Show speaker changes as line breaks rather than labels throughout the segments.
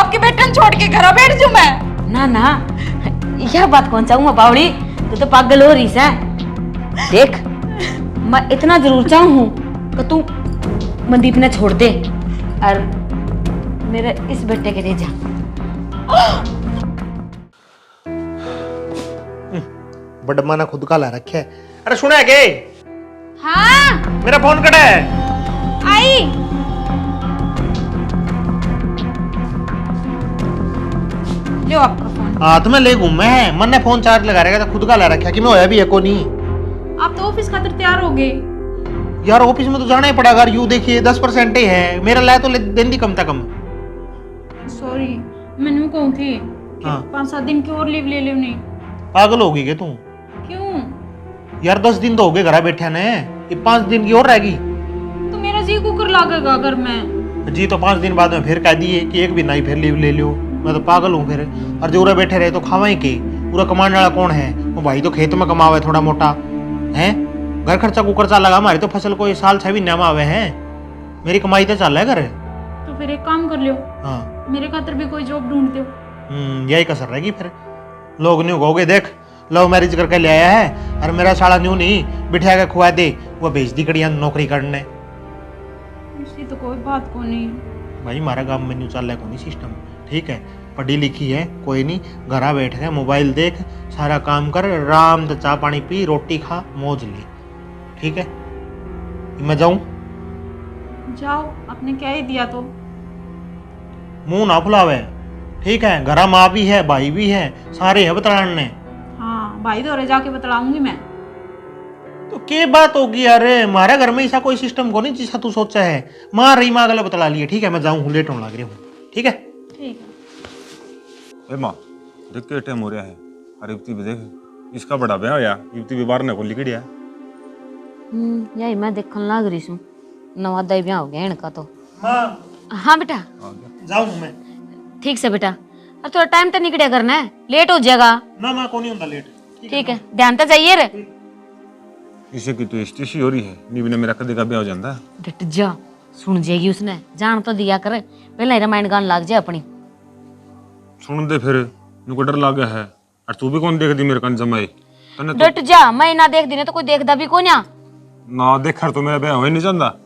आपके बेटन छोड़ के घर बैठ जाऊं मैं?
ना ना, यह बात कौन चाहूँ मैं बावड़ी, तू तो पागल हो रही है। देख, मैं इतना जरूर चाहूँ कि तू मनदीप ने छोड़ दे और मेरे इस बेटे के ले जा।
बड़मा ने खुद का ला रखे। अरे सुना है के?
हाँ
मेरा फोन कटा है।
आई। लो आपका फोन।
हाथ में ले घूमे है, मन ने फोन चार्ज लगा रखा था, खुद का ला रखा कि मैं होया भी है को नहीं।
आप तो ऑफिस खातिर तैयार हो गए
यार ऑफिस में तो जाना ही पड़ेगा। यू देखिए 10% ही है मेरा, लाया तो दिन दी कम तक कम।
सॉरी, मैंने कहूँ थी
हाँ।
5-7 दिन की और लीव ले लो। नहीं
पागल होगी के तू?
क्यों?
यार 10 दिन तो हो गए घर बैठे ने, ये 5 दिन की और रहेगी
तो मेरा जी कुकर लागेगा अगर मैं
जी। तो 5 दिन बाद में फिर कह दिए कि एक भी नहीं फिर लीव ले लो। मैं तो पागल हूँ फिर। और जो बैठे रहे तो खावा ही के। पूरा कमाने वाला कौन है? वो भाई तो खेत में कमावे थोड़ा मोटा है। घर खर्चा कुकर चल लगा, हमारी तो फसल को इस साल 6 महीने में आवे हैं। मेरी कमाई तो चल रहा है घर।
तो फिर एक काम कर लियो,
हाँ
मेरे खातिर भी कोई जॉब ढूंढ दो।
यही कसर रहेगी फिर। लोग न्यू कहोगे देख लव मैरिज करके ले आया है और मेरा साला न्यू नहीं बिठा के खुआ दे, वो भेज दी कड़िया नौकरी करने।
ऐसी तो कोई बात को नहीं
भाई हमारा गांव में न्यू चल रहा है कोई सिस्टम, ठीक है? पढ़ी लिखी है कोई नहीं, घरा बैठ के मोबाइल देख, सारा काम कर, आराम से चाय पानी पी, रोटी खा, मौज ले, ठीक है? मैं जाऊं?
जाओ, आपने क्या ही दिया तो।
मुंह ना फुलावे, ठीक है? घरा माँ भी है भाई भी है, सारे है बतलाने।
हाँ भाई दौरे जाके बतलाऊंगी मैं।
तो क्या बात होगी यार, हमारे घर में ऐसा कोई सिस्टम को नहीं जैसा तू सोचा है। माँ रही माँ गला बतला लिए, ठीक है? मैं जाऊँ, लेट होने लग रही हूँ, ठीक है?
ठीक है।
ए माँ देख के टाइम हो रहा है। अरे युवती भी देख, इसका बड़ा ब्याह होया, युवती भी बाहर ने को लिखड़िया।
यही मैं देखने लग रही हूँ, नवा दई ब्याह हो गया इनका तो।
माँ
हाँ बेटा,
जाऊँ मैं?
ठीक से बेटा, अब थोड़ा टाइम तो निकलिया करना है, लेट हो जाएगा।
ना माँ को नहीं होता लेट,
ठीक है, ध्यान तो जाइए रे।
इसे की तो स्टेसी हो रही है, नीव ने मेरा कदे का ब्याह हो जाता है।
डट जा, सुन जाएगी उसने, जान तो दिया कर, पहले रामायण गान लग जाए अपनी।
सुन दे फिर, नुको डर लग गया है। और तू भी कौन देख दी मेरे कान जमाई तने तो
डट जा, मैं ना देख दी तो कोई देखदा भी को
ना देख कर तो मेरा ब्याह हो ही नहीं जाता।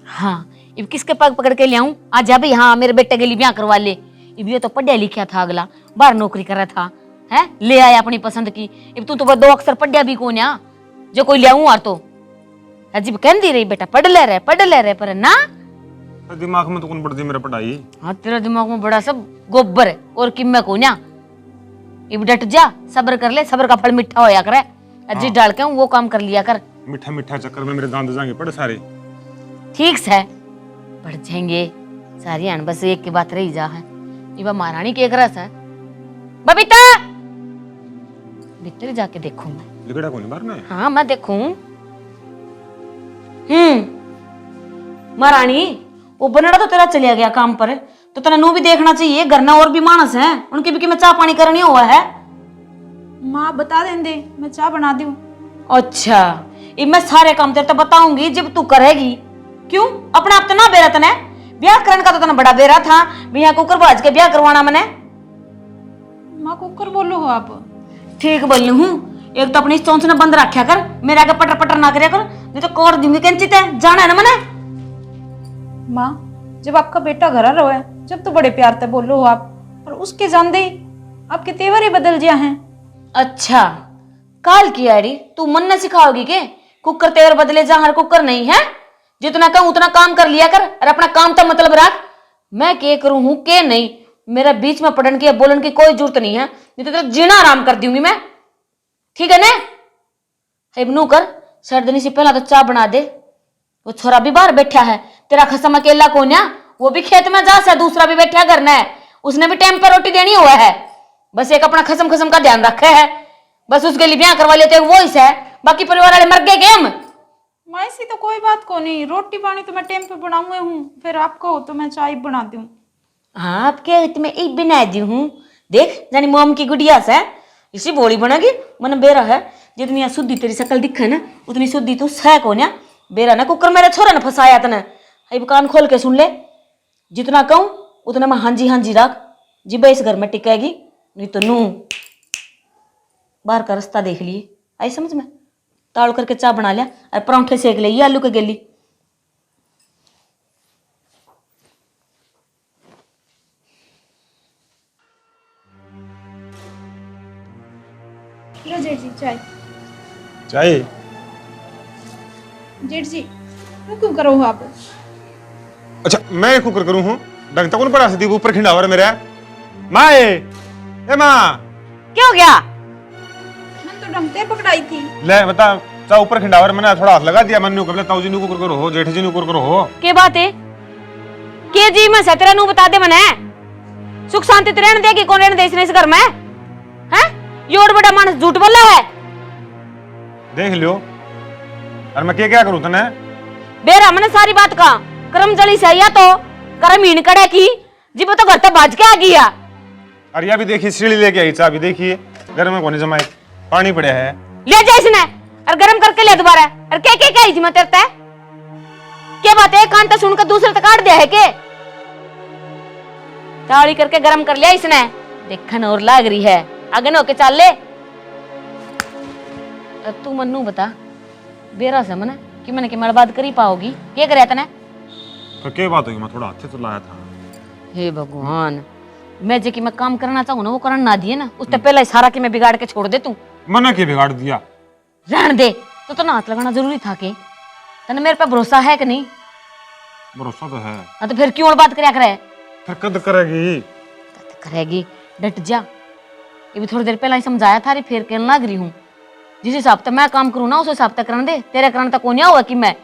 हाँ, इब किसके पग पकड़ के ले आऊं? आज जा भाई, हाँ मेरे बेटे के लिए ब्याह करवा ले। इब ये तो पढ़िया लिखा था, अगला बाहर नौकरी कर रहा था, है ले आया अपनी पसंद की। इब तू तो 2 अक्षर पढ़िया भी कौन आ जो कोई ले आऊं? और तो अजीब कहती रही बेटा पढ़ ले रहे पर ना
दिमाग में तो कौन पड़ती मेरा पढ़ाई।
हाँ, तेरा दिमाग में बड़ा सब गोबर है और किम्मे को ना। इब डट जा, सब्र कर ले, सब्र का फल मीठा होया करे। अजी डाल के वो काम कर लिया कर।
मीठा मीठा चक्कर में मेरे दांत जाएंगे पड़े सारे।
ठीक है, बढ़ जाएंगे सारी आन, बस एक की बात रही जा है। इबा महारानी के एक रस है। बबीता, भीतर जाके देखूं मैं।
लिखड़ा कौन बाहर में?
हाँ मैं देखूं। महारानी, वो बनड़ा तो तेरा चलिया गया काम पर, तो तेरा नू भी देखना चाहिए, घर ना और भी मानस हैं, उनके भी मैं चाय पानी करनी हुआ है।
माँ बता देंगे, मैं चाय बना दूं।
अच्छा, ये मैं सारे काम तेरे तो बताऊंगी जब तू करेगी। क्यों अपने आप तो ना बेरा तने, ब्याह करने का तो तने बड़ा बेरा था, बिया कुकर बाज के ब्याह करवाना मैंने।
माँ कुकर बोलो हो आप?
ठीक बोल हूँ, एक तो अपनी चौंच ने बंद रखा कर, मेरे आगे पटर पटर ना करया कर, नहीं तो कोर दूंगी कैंची ते, जाना है ना मैंने।
माँ जब आपका बेटा घर रहो है, जब तो बड़े प्यार से बोलो हो आप, और उसके जानते ही आपके तेवर ही बदल गया है।
अच्छा, काल की आड़ी तू मन न सिखाओगी के? कुकर तेवर बदले जहां कुकर नहीं है, जितना कहूं उतना काम कर लिया कर और अपना काम तो मतलब रख। मैं के करूं हूं के नहीं, मेरा बीच में पढ़न की बोलन की कोई जरूरत नहीं है, नहीं तो तेरा जीना आराम कर दूंगी मैं, ठीक है ना? इब्नू कर, सर्दनी से पहला तो चाय बना दे। वो छोरा भी बाहर बैठा है, तेरा खसम अकेला कौन है? वो भी खेत में जा सा, दूसरा भी बैठा करना है, उसने भी टाइम पर रोटी देनी हुआ है। बस एक अपना खसम खसम का ध्यान रखा है, बस उसके लिए ब्याह करवा लेते वो ही है, बाकी परिवार वाले मर गए हम।
माँ ऐसी तो कोई बात को नहीं, रोटी पानी तो मैं टाइम पे बनाऊंगी हूँ, फिर आपको हो तो मैं चाय बना दूं।
हाँ, आपके तुम्हें एक बना दी हूँ, देख जानी मोम की गुड़िया से इसी बोली बनेगी। मन बेरा है, जितनी शुद्धि तेरी शकल दिखे ना उतनी शुद्धि तू सह को ना। बेरा ना कुकर मेरे छोरा ने फंसाया तने, अब कान खोल के सुन ले, जितना कहूं उतना मैं हांजी हांजी रख। जिब इस घर में टिकेगी, नहीं तो नू बाहर का रास्ता देख लिए। आई समझ में? ताल करके चाय बना लिया और परांठे सेक लिए आलू के गेली।
लो जेठ जी चाय।
चाय
जेठ जी वो क्यों करो हो आप?
अच्छा मैं कुकर करूं हूं डंग तक पड़ा सी ऊपर खिंडावर मेरा माँ ए माँ
क्या हो गया?
मैंने तो डंगते पकड़ाई थी।
ले बता चा ऊपर खिंडावर मैंने थोड़ा हाथ लगा दिया मन न्यू कबले ताऊ जी न्यू कुकर करो हो जेठ जी न्यू कुकर करो हो
के बात है के जी मैं सतरा नू बता दे मने सुख शांति तो रहने देगी कौन रहने दे इसने इस घर में हैं? योड़ बड़ा मानस झूठ बोला है।
देख लियो और मैं क्या करूं तने
बेरा मने सारी बात का कर्म जली से या तो कर्म हीन कड़े की जी तो घर तक बाज के आ गया।
अरे अभी देखिए सीढ़ी लेके आई चा अभी देखिए घर में कोने जमाए पानी पड़ा है
ले जा इसने और गरम करके ले दोबारा। और क्या आई थी मैं तेरे ते क्या बात है? कान तो सुनकर दूसरे तक काट दिया है के ताड़ी करके गरम कर लिया इसने। देखन और लाग रही है आगे न होके चल ले। अब तू मन्नू बता बेरा से मने कि मैंने के बात करी पाओगी क्या करे तने?
तो क्या बात होगी मैं थोड़ा हाथ से लाया था।
हे भगवान मैं जे कि मैं काम करना चाहूँ ना वो करना ना दिए ना उससे पहले ही सारा कि मैं बिगाड़ के छोड़ दे तू।
मना के बिगाड़ दिया
रहन दे तो ना हाथ लगाना जरूरी था के तने मेरे पे भरोसा है कि नहीं?
भरोसा तो है
हाँ तो फिर क्यों और बात करया करे?
फिर कद करेगी
करेगी डट जा। ये भी थोड़ी देर पहले ही समझाया था रे फिर कहने लग रही हूँ जिस हिसाब से मैं काम करूँ ना उस हिसाब से करने दे। तेरे करने तक कोई नहीं हुआ कि मैं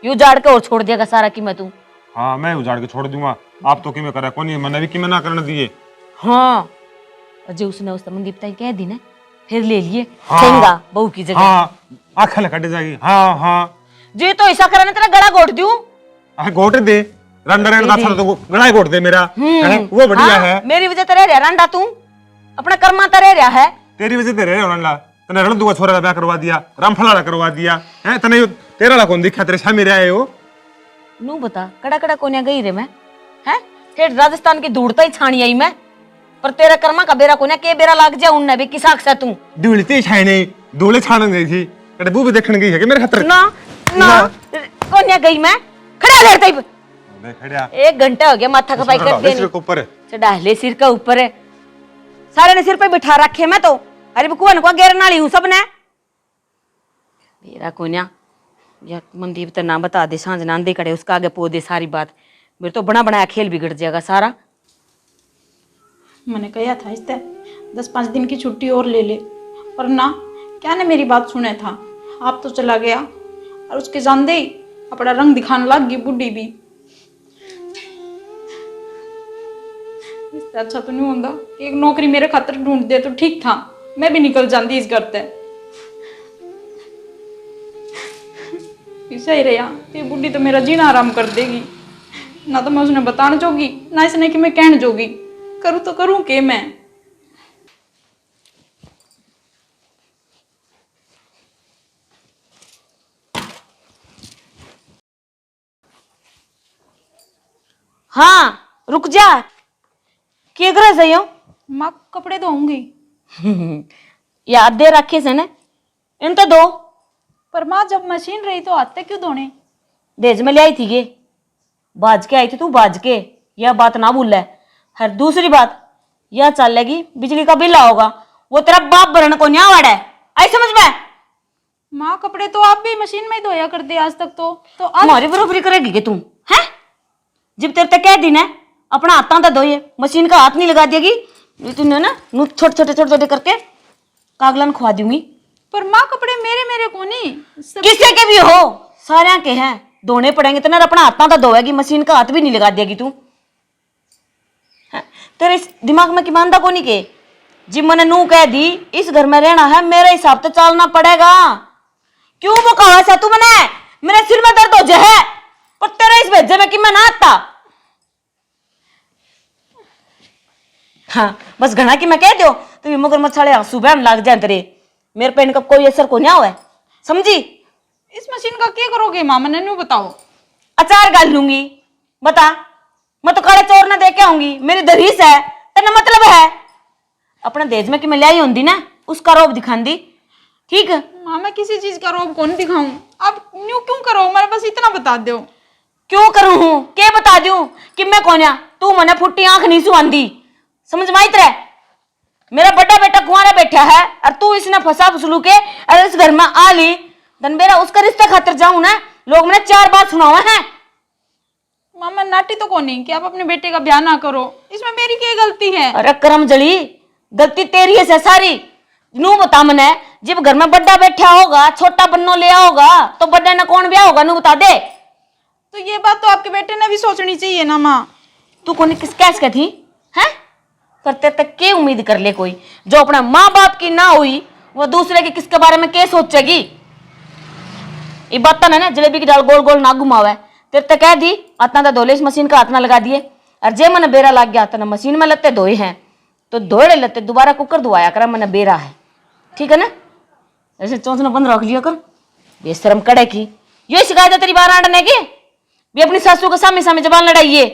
यू जाड़ के और छोड़ दिया सारा कि मैं तू।
हाँ मैं उजाड़ के छोड़ दूंगा आप तो कि मैं करा कौन मैंने भी कि मैं ना करने दिए।
हाँ जो उसने उस मनदीप ताई कह दी ना फिर ले लिए
हाँ।
ठेंगा बहू की जगह।
हाँ आँखें कट जाएगी हाँ हाँ
जी तो ऐसा करने तेरा गला घोट दूं।
गोट दे रंडा रंडा था तो गड़ाई गोट दे मेरा वो बढ़िया
हाँ,
है।
मेरी वजह तेरे रह रंडा तू अपना कर्मा तेरे रहा है।
तेरी वजह तेरे रंडा तने रण दुआ छोरा का ब्याह करवा दिया रामफला करवा दिया है तने तेरा ला कौन दिखा तेरे सामने आए हो।
नू बता कड़ा कड़ा कोन्या गई रे मैं हैं फिर राजस्थान की धूड़ता ही छाणी आई मैं पर तेरा कर्मा का बेरा कोन्या के बेरा लाग जा उनने भी किसाक से तू
दुलती छाई नहीं दोले छान गई थी कड़े बू भी देखने गई है कि मेरे खातिर
ना ना कोन्या गई मैं खड़ा देर तक
देख खड़या
1 घंटा हो गया माथा खपाई कर देनी
सिर के ऊपर
चढ़ा ले सिर के ऊपर है सारे ने सिर पे बिठा रखे मैं तो अरे बकुआ को घेर नाली हूं सबने मेरा कोन्या या मनदीप तो ना बता दे सांझ ना दे कड़े उसका आगे पो दे सारी बात मेरे तो बना बनाया खेल बिगड़ जाएगा सारा।
मैंने कहा था इससे 10-5 दिन की छुट्टी और ले ले पर ना क्या ने मेरी बात सुने था। आप तो चला गया और उसके जानते ही अपना रंग दिखाने लग गई बुढ़ी भी। इससे अच्छा तो नहीं होता कि एक नौकरी मेरे खातिर ढूंढ दे तो ठीक था मैं भी निकल जाती इस घर से। पीछे ही रहा ये बुढ़ी तो मेरा जीना आराम कर देगी ना तो मैं उसने बताने जोगी ना इसने कि मैं कहने जोगी करूँ तो करूँ के मैं।
हाँ रुक जा क्या कर रही हो?
माँ कपड़े धोऊंगी।
याद दे रखे से ने इन तो दो
पर माँ जब मशीन रही तो आते क्यों धोने?
देज में ले आई थी गे बाज के आई थी तू बाज के यह बात ना भूल है। हर दूसरी बात यह चलेगी बिजली का बिल आओगा वो तेरा बाप भरने को नहीं वाड़ा है आई समझ में?
माँ कपड़े तो आप भी मशीन में ही धोया करते आज तक तो आज
हमारी बराबरी करेगी के तू है? जब तेरे तक कह दी ना अपना हाथों तक धोए मशीन का हाथ नहीं लगा देगी तूने ना छोटे छोटे करके कागलन खुआ दूंगी।
पर माँ कपड़े मेरे मेरे को नहीं
किससे के भी हो सारे के हैं धोने पड़ेंगे तो ना अपना हाथों तक धोएगी मशीन का हाथ भी नहीं लगा देगी तू। तेरे इस दिमाग में किमानदा को नहीं के जिब मैंने नू कह दी इस घर में रहना है मेरे हिसाब से चलना पड़ेगा। क्यों वो कहा सा तू मैंने मेरे सिर में दर्द हो जाए पर तेरे इस भेजे में कि मैं ना आता। हाँ बस घना की मैं कह दो तो ये मगर मछाड़े आंसू बहन लग जाए तेरे मेरे पे इनका कोई असर को नहीं हुआ है समझी?
इस मशीन का क्या करोगे माँ मैंने नहीं बताओ।
अचार गाल लूंगी बता मैं तो काले चोर ना दे के आऊंगी मेरी दरीस है तो तेरा मतलब है अपना देश में कि मैं लाई होंगी ना उसका रोब दिखांदी। ठीक है
माँ मैं किसी चीज का रोब कौन दिखाऊं, आप न्यू क्यों करो, मेरे बस इतना बता दो।
क्यों करूं हूं के बता दूं कि मैं कौन है। तू मने फुट्टी आंख नहीं सुआंदी, समझ में आई तेरे। मेरा बड़ा बेटा कुंवारा बैठा है और तू इसने फंसा फसलू के और इस घर में आ ली धन मेरा उसका रिश्ता खातिर जाऊं ना, लोग मैंने 4 बार सुनावा है।
माँ मैं नाटी तो कौन नहीं कि आप अपने बेटे का ब्याह ना करो, इसमें मेरी क्या गलती है।
अरे करम जली गलती तेरी है सारी। नू बता मने जब घर में बड़ा बैठा होगा छोटा बन्नो ले होगा तो बड़े ने कौन ब्याह होगा नू बता दे।
तो ये बात तो आपके बेटे ने भी सोचनी चाहिए ना माँ।
तू कौन किस कैस का थी हैं, पर तेरे तक के उम्मीद कर ले कोई जो अपना माँ बाप की ना हुई वो दूसरे के किसके बारे में क्या सोचेगी। ये बात तो ना जलेबी की दाल गोल गोल ना घुमावे। तेरे तक कह दी अतना तो धोले इस मशीन का हाथ ना लगा दिए और जे मन बेरा लग गया तो मशीन में लत्ते धोए हैं तो धोड़े लत्ते दोबारा कुकर धोआया कर मन बेरा है। ठीक है ना, ऐसे चौंसना बंद रख लिया कर बेशरम कड़े की। ये शिकायत है तेरी बार आड़ने की भी अपनी सासू के सामने सामने जबान लड़ाइए।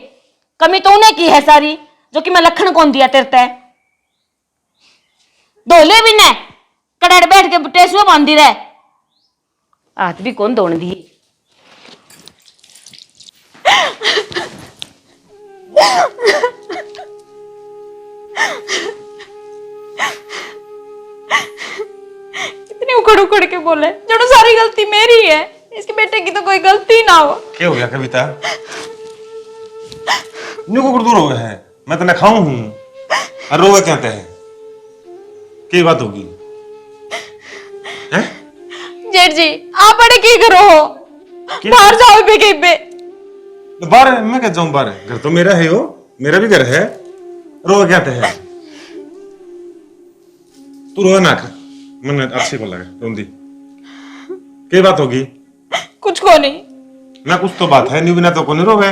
कमी तो उन्हें की है सारी जो कि मैं लखन कौन दिया तेरे तय धोले भी ने कड़ाड़ बैठ के टेसुआ बांधी रहे हाथ भी कौन धोने दी।
इतनी उखड़ उखड़ के बोले जड़ो सारी गलती मेरी है, इसके बेटे की तो कोई गलती ना हो।
क्या हो गया कविता? न्यू को दूर हो गए हैं, मैं तो न खाऊं हूं और रोवे क्या है की बात होगी हैं?
जेठ जी आप बड़े की करो हो, बाहर जाओ बे के बे।
तो बाहर मैं क्या जाऊं, बाहर घर तो मेरा है, वो मेरा भी घर है, रोवे क्या है। तू रोवे ना कर, मैंने अच्छी को लगा रोंदी की बात होगी।
कुछ को नहीं
ना कुछ तो बात है, न्यू बिना तो कौन रोवे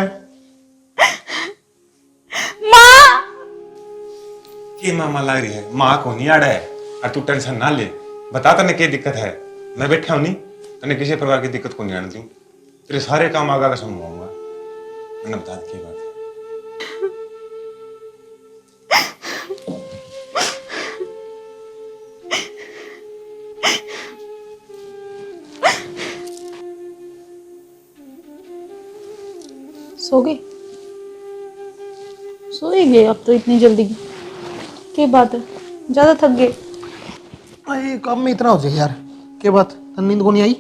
माँ।
की मामा लग रही है, माँ को नहीं आड़ा है और तू टेंशन ना ले। बता तने क्या दिक्कत है, मैं बैठा हूं नहीं, तने किसी प्रकार की दिक्कत को नहीं आने दूं, तेरे सारे काम आगा का समझाऊंगा। मैंने बता दी बात है।
सो गए, सो ही गए अब तो इतनी जल्दी की बात है, ज्यादा थक गए।
अरे काम में इतना हो जाए यार, क्या बात नींद को नहीं आई?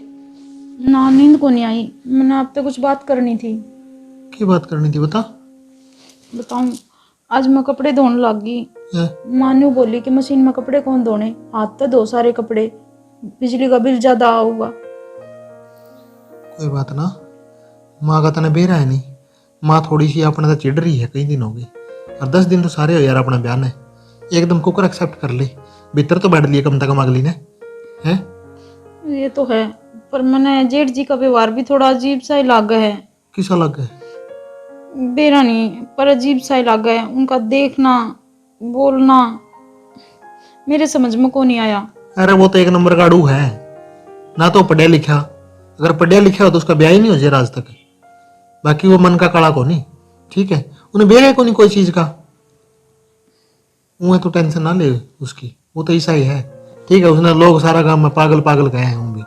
ना नींद को नहीं आई, मैंने आपसे कुछ बात करनी थी।
क्या बात करनी थी बता।
बताऊं, आज मैं कपड़े धोने लग गई। मानू बोली कि मशीन में कपड़े कौन धोने, हाथ तो धो सारे कपड़े, बिजली का बिल ज्यादा आऊगा।
कोई बात ना, माँ का तने बेरा है नहीं, माँ थोड़ी सी अपने तो चिढ़ रही है, कई दिन हो गए और 10 दिन तो सारे हो यार अपना बयान है। एकदम कुकर एक्सेप्ट कर ले, भीतर तो बैठ लिए कम तक अगली ने है।
ये तो है, पर मैंने जेठ जी का व्यवहार भी थोड़ा अजीब सा ही लगा है।
किसा लग है?
बेरा नहीं पर अजीब सा ही लगा है, उनका देखना बोलना मेरे समझ में को नहीं आया।
अरे वो तो एक नंबर का अड़ू है ना, तो पढ़िया लिखा, अगर पढ़िया लिखा हो तो उसका ब्याह ही नहीं हो जाए आज तक। बाकी वो मन का कड़ा को नहीं, ठीक है, उन्हें बेरे को नहीं कोई चीज का, वो तो टेंशन ना ले उसकी, वो तो ऐसा ही है। ठीक है, उसने लोग सारा काम में पागल पागल कहे हैं भी।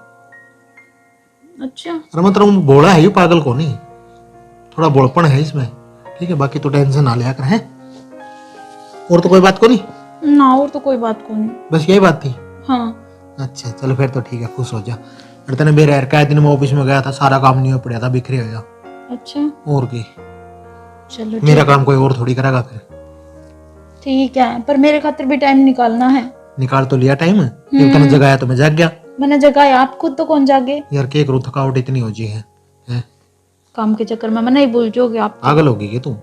अच्छा,
अरे मतलब भोला है, पागल को नहीं, थोड़ा बोलपन है इसमें। ठीक है, बाकी तो टेंशन ना लिया कर है। और तो कोई बात को नहीं
ना, और तो कोई बात को नहीं,
बस यही बात थी।
हाँ
अच्छा चलो फिर तो ठीक है, खुश हो जा। अरे तने बेरे यार क्या दिन मैं ऑफिस में गया था, सारा काम नहीं हो पड़ा था, बिखरे हो जा।
अच्छा
और की
चलो
मेरा काम कोई और थोड़ी करेगा फिर।
ठीक है, पर मेरे खातिर भी टाइम निकालना है।
निकाल तो लिया टाइम, जब तने जगाया तो मैं जाग गया।
मैंने जगाया, आप खुद तो कौन जागे।
यार क्या करूं, थकावट इतनी हो जी है, हैं?
काम के चक्कर में मैं नहीं भूल जाओगे आप।
पागल होगी क्या तू?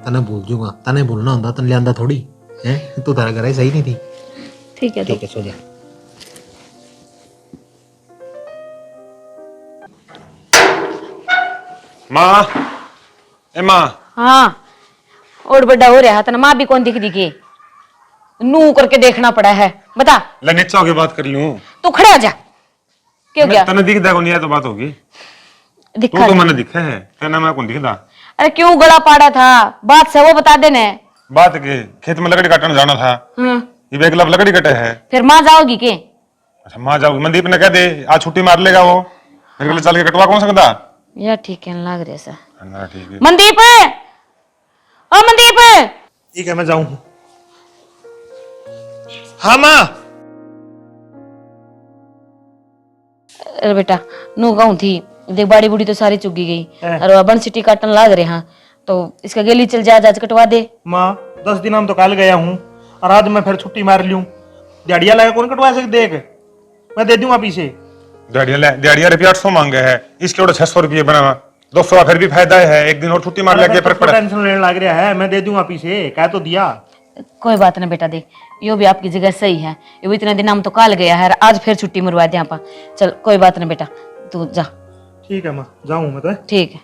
तने भूल जूंगा, तने भूलना होता तने लियांदा थोड़ी है। तू तारा घर ही सही नहीं थी।
ठीक है,
ठीक है, सो जा।
माँ, ए माँ,
हाँ और बड़ा हो रहा था ना, माँ भी कौन दिख दिखी, नू करके देखना पड़ा है। बता
ले नीचे होके बात कर लूं।
तू खड़ा हो जा, क्यों गया
तने दिखदा कौन है तो बात होगी।
दिखा
तू तो मैंने दिखा है, तेना मैं कौन दिखदा।
अरे क्यों गला पाड़ा था, बात से वो बता देने।
बात के खेत में लकड़ी काटने जाना था,
हाँ
ये बेगलब लकड़ी कटे है।
फिर माँ जाओगी के?
अच्छा माँ जाओगी, मनदीप ने कह दे आज छुट्टी मार लेगा वो, मेरे को चल के कटवा कौन सकता।
यार ठीक है लग रहा सा।
ना ठीक है।
मनदीप, ओ मनदीप।
ठीक है मैं जाऊं। हाँ माँ।
अरे बेटा नू कहूँ थी, देख बाड़ी बूढ़ी तो सारी चुगी गई
है।
और अब सिटी काटन लाग रहे हाँ, तो इसका गेली चल जा, आज कटवा दे।
माँ 10 दिन हम तो कल गया हूँ और आज मैं फिर छुट्टी मार लूं, दिहाड़िया लगा कौन कटवा सके। देख मैं दे दूंगा पीछे।
दिहाड़िया रुपया 800 मांगे है, इसके और 600 रुपये बना 200 फिर भी फायदा है, एक दिन और छुट्टी मार लगे फर्क पड़ा।
टेंशन लेने लग रहा है, मैं दे दूंगा पीछे, कह तो दिया।
कोई बात ना बेटा, देख यो भी आपकी जगह सही है, यो इतने दिन हम तो काल गया है, आज फिर छुट्टी मरवा दे यहाँ पर। चल कोई बात ना बेटा, तू जा।
ठीक है माँ जाऊँ मैं तो।
ठीक है।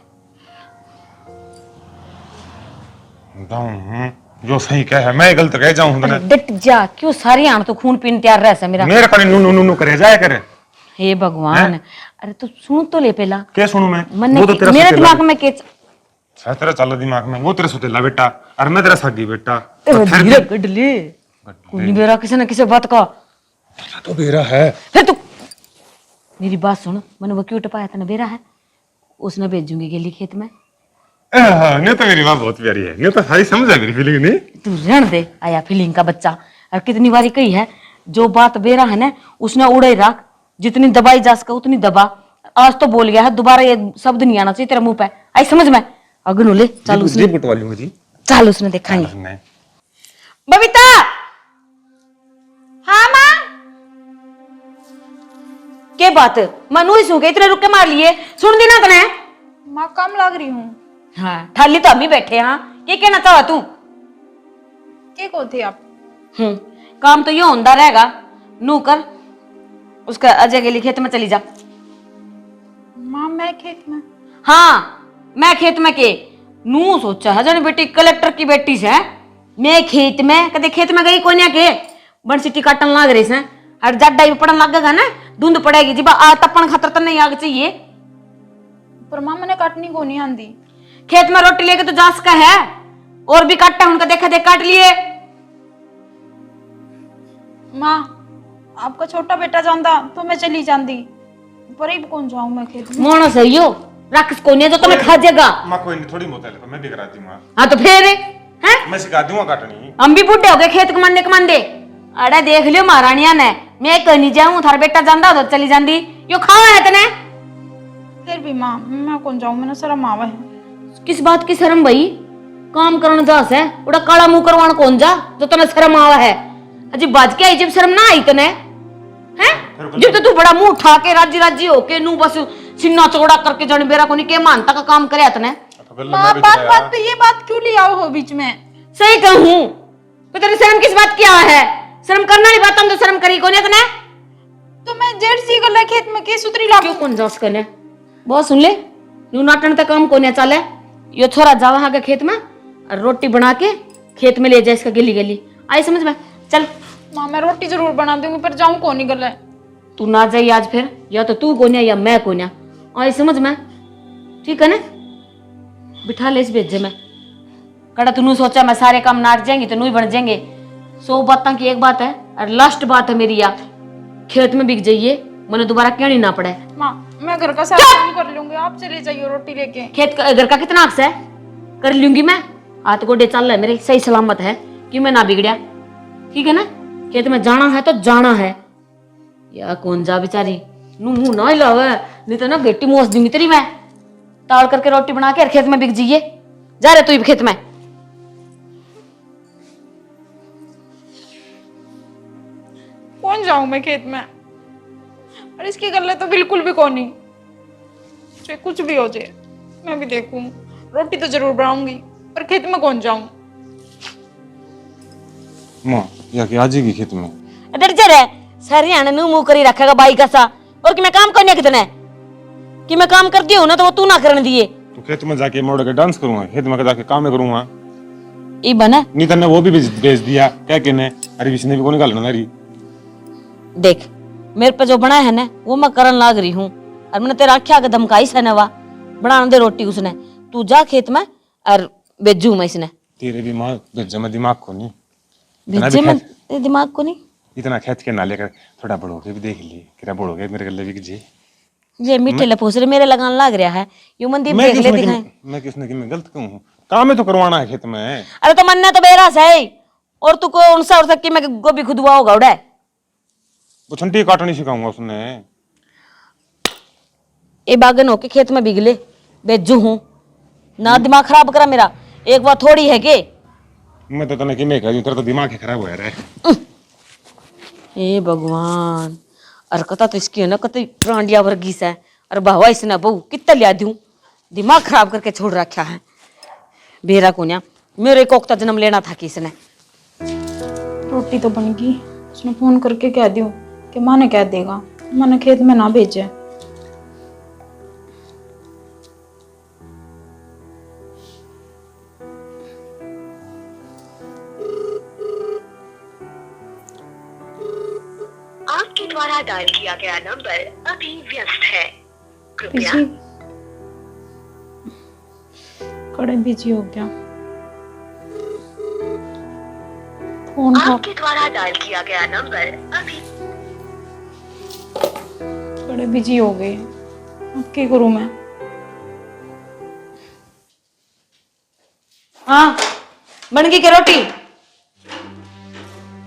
जो सही कह है, मैं गलत कह जाऊं
अरे डट जा, क्यों सारी आन तो खून पीने तैयार रह मेरा।
मेरे कने नु नु नु करे जाया करे।
हे भगवान, अरे तू सुन तो ले पहला।
क्या सुनूं मैं?
मन
वो तो तेरा
मेरे
सुतेला
दिमाग में के
तेरा चल दिमाग में, वो तेरा सुतेला बेटा और मैं तेरा सागी बेटा।
धीरे गड ले, कोई बेरा किसी न किसी बात का
तो बेरा है।
फिर तू मेरी बात सुन, मैंने वो क्यों टपाया था ना, बेरा है उसने भेजूंगी गेली खेत में।
हाँ, नहीं तो मेरी माँ बहुत प्यारी है, नहीं तो सारी समझ है मेरी फीलिंग नहीं।
तू रहन दे, आया फीलिंग का बच्चा। और कितनी बारी कही है, जो बात बेरा है ना उसने उड़े रख, जितनी दबाई जा सके उतनी दबा। आज तो बोल गया है, दोबारा ये शब्द नहीं आना चाहिए तेरे मुंह पे, आई समझ में। अगनू ले चल, उसने
बुटवा लूंगी जी।
चल उसने देखाएंगे।
नहीं
बबीता। हाँ माँ। के बात मनु ही सू के इतने रुक के मार लिए, सुन दी ना तने।
माँ कम लग रही हूँ।
हाँ ठाली तो हम ही बैठे। हाँ ये कहना चाहा तू?
के को थे आप?
काम तो ये होता रहेगा, नू कर उसका अजय के लिए खेत में चली जा।
माँ मैं खेत में?
हाँ मैं खेत में के नू सोचा है जाने बेटी कलेक्टर की बेटी से मैं खेत में, कदे खेत में गई कोने के बन सिटी काटन लाग रही से और जड्डा भी पड़न लगेगा ना, धुंध पड़ेगी जी आ तपन खतर तो नहीं आग चाहिए।
पर माँ मैंने काटनी को नहीं आंदी।
खेत में रोटी लेके तो जा सका है, और भी काटता है उनका देखा देख काट लिए।
माँ आपका छोटा बेटा जानता तो मैं चली जाती, पर अब कौन जाऊं मैं खेत में।
मोनो सही हो रख कोने जो तुम्हें खा जाएगा।
माँ कोई नहीं, थोड़ी बहुत है मैं भी कराती हूँ माँ।
हाँ तो फिर हैं
मैं सिखा दूंगा काटनी।
हम भी बुढ़े हो गए खेत कमांडे। अरे देख लियो महारानिया ने, मैं कहीं नहीं जाऊं, थारा बेटा जानता तो चली जाती, यो खावा है तने।
फिर भी माँ मैं कौन जाऊं, मैंने शर्म आवा है।
किस बात की शर्म भाई, काम करने जास है उड़ा काला मुंह करवाना कौन जा जो तने शर्म आवा है। अजी बाज के आई जब शर्म ना आई तने हैं, जब तो तू बड़ा मुंह उठा के राजी राजी होके नू बस सिन्ना चौड़ा करके जाने बेरा को नहीं के मानता का काम करे तने।
माँ बात बात पे ये बात क्यों ले आओ हो बीच में?
सही कहूं तो तेरी शर्म किस बात की आ है? शर्म करना नहीं बात, हम तो शर्म करी कोने तने।
तो मैं जेठ सी गल खेत में के सुतरी ला
क्यों कौन जास कने बहुत सुन ले, नू नाटन तक काम कोने चले। यो छोरा जावा हागे खेत में और रोटी बना के खेत में ले जाए इसका गिली गिली, आई समझ में। चल
माँ मैं रोटी जरूर बना दूंगी, पर जाऊं कौन गल है।
तू ना जाई आज, फिर या तो तू कोन्या या मैं कोन्या, आई समझ में। ठीक है ना, बिठा ले इस भेजे में कड़ा। तू सोचा मैं सारे काम नाट जाएंगे तो नू ही बन जाएंगे। 100 बातों की एक बात है और लास्ट बात है मेरी, या खेत में बिक जाइए, मैंने दोबारा क्यों नहीं ना पड़े।
माँ मैं घर का सारा काम कर लूंगी, आप चले जाइए रोटी लेके।
खेत का घर का कितना अक्स है, कर लूंगी मैं। हाथ गोडे चल रहा है मेरे, सही सलामत है कि मैं ना बिगड़िया। ठीक है ना, खेत में जाना है तो जाना है। या कौन जा बेचारी, नू मुंह ना हिलावे नहीं तो ना बेटी मोस दूंगी तेरी मैं। ताड़ करके रोटी बना के खेत में बिक जाइए, जा रहे तू खेत में।
कौन जाऊं मैं खेत में, और इसकी गल्ले तो बिल्कुल भी कौन नहीं। चाहे कुछ भी हो जाए मैं भी देखूं, रोटी तो जरूर बनाऊंगी, पर खेत में कौन जाऊं।
माँ या कि आज ही खेत में
डर जा रहे सारी आने नू मुंह करी रखेगा बाई का सा, और कि मैं काम करने कितने कि मैं काम कर दियो ना तो वो तू ना करने दिए।
तो खेत में जाके मोड़ के डांस करूंगा, खेत में जाके काम करूंगा।
ई बना
नहीं तन्ने वो भी भेज दिया क्या कहने, अरे विष्णु भी कौन गालना रही।
देख मेरे पे जो बना है ना वो मैं करन लाग रही हूँ, और मैंने तेरा आख्या के धमकाई से नवा बनाने दे रोटी उसने। तू जा खेत में और बेजू मैं इसने
तेरे भी माँ भेजा में दिमाग को नहीं
भेजे में दिमाग को नहीं।
इतना खेत के नाले कर थोड़ा बड़ो के भी देख लिए किरा बड़ो के मेरे गले भी जी
ये मीठे लपूस रहे मेरे लगान लग रहा है। यू मंदिर
मैं
देख ले दिखाए।
मैं किसने कि मैं गलत क्यों हूँ काम है तो करवाना है खेत में।
अरे तो मन्ना तो बेरास है और तू कौन सा और सकती मैं गोभी खुदवा होगा उड़ा।
वो छंटी काटनी सिखाऊंगा उसने।
ए बागन होके खेत में बिगले बेजू हूँ ना दिमाग खराब करा मेरा। एक बार थोड़ी है के
मैं तो तने कि मैं कह दूं तेरा तो दिमाग ही खराब हो रहा है।
ए भगवान अरे कता तो इसकी है ना कत प्रांडिया वर्गी से अरे बाबा इसने बहू कितना लिया दूं दिमाग खराब करके छोड़ रखा है। बेरा कोन्या मेरे कोकता जन्म लेना था कि इसने।
रोटी तो बन गई, उसने फोन करके कह दियो कि माँ ने कह देगा माँ ने खेत में ना भेजे।
आपके द्वारा डायल किया गया नंबर अभी व्यस्त है, कृपया
बिजी कड़े बिजी हो गया फोन था
आपके द्वारा डायल किया गया नंबर अभी
कड़े बिजी हो गए। अब क्या करूं मैं?
हाँ बन गई के रोटी।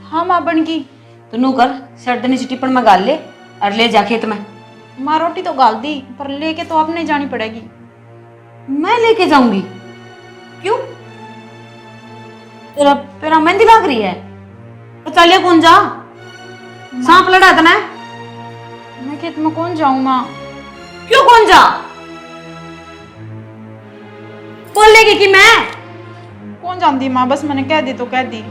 हाँ माँ बन गई।
तो नू कर सर्दनी से टिप्पण में गाल ले और ले जा खेत में।
माँ रोटी तो गाल दी पर लेके तो अब नहीं जानी पड़ेगी।
मैं लेके जाऊंगी। क्यों तेरा तेरा मेहंदी लग रही है तो चलिए कौन जा सांप लड़ा इतना।
मैं खेत में कौन जाऊं माँ?
क्यों कौन जा बोलेगी कि मैं
कौन जानती माँ, बस मैंने कह दी तो कह दी।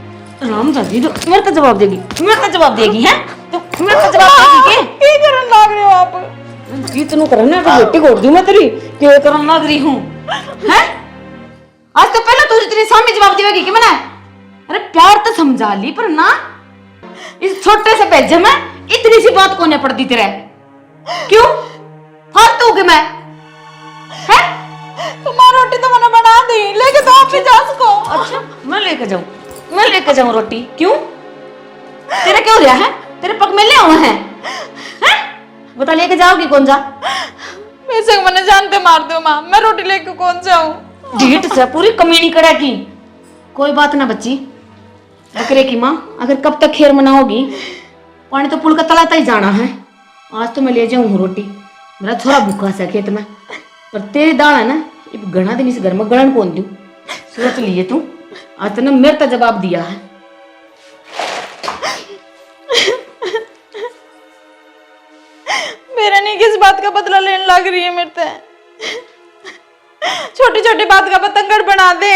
राम जाती तो मेरे को जवाब देगी मेरे को जवाब देगी हैं तो मेरे को जवाब देगी के
क्या करने लग रहे हो आप?
इतनू करने तो रोटी कोड़ दूं मैं तेरी क्या करने लग रही हूं हैं। आज तो पहले तू इतनी सामने जवाब देगी कि मैंने अरे प्यार तो समझा ली पर ना इस छोटे से भेजे में इतनी सी बात कोने पड़ती तेरे क्यों फालतू के मैं हैं।
तो माँ रोटी तो मैंने बना दी लेके तो आप भी जा सको।
अच्छा मैं लेके जाऊं रोटी क्यों तेरे क्यों रहा है तेरे पग में ले आऊं हैं हैं बता लेके जाओगी कौन जा।
वैसे मैंने जानते मार दो माँ, मैं रोटी लेके कौन जाऊं?
ढीठ से पूरी कमीनी कड़ा की। कोई बात ना बच्ची बकरे की माँ अगर कब तक खैर मनाओगी पानी तो पुल का तला तक जाना है। आज तो मैं ले जाऊं रोटी मेरा थोड़ा भूखा सा खेत में पर तेरी दाल है ना घना दिन इस घर में गड़न कौन दू सोच लिए तू आज तूने मेरे तो जवाब दिया है।
मेरा नहीं किस बात का बदला लेने लग रही है मेरे से। छोटी छोटी बात का पतंगड़ बना दे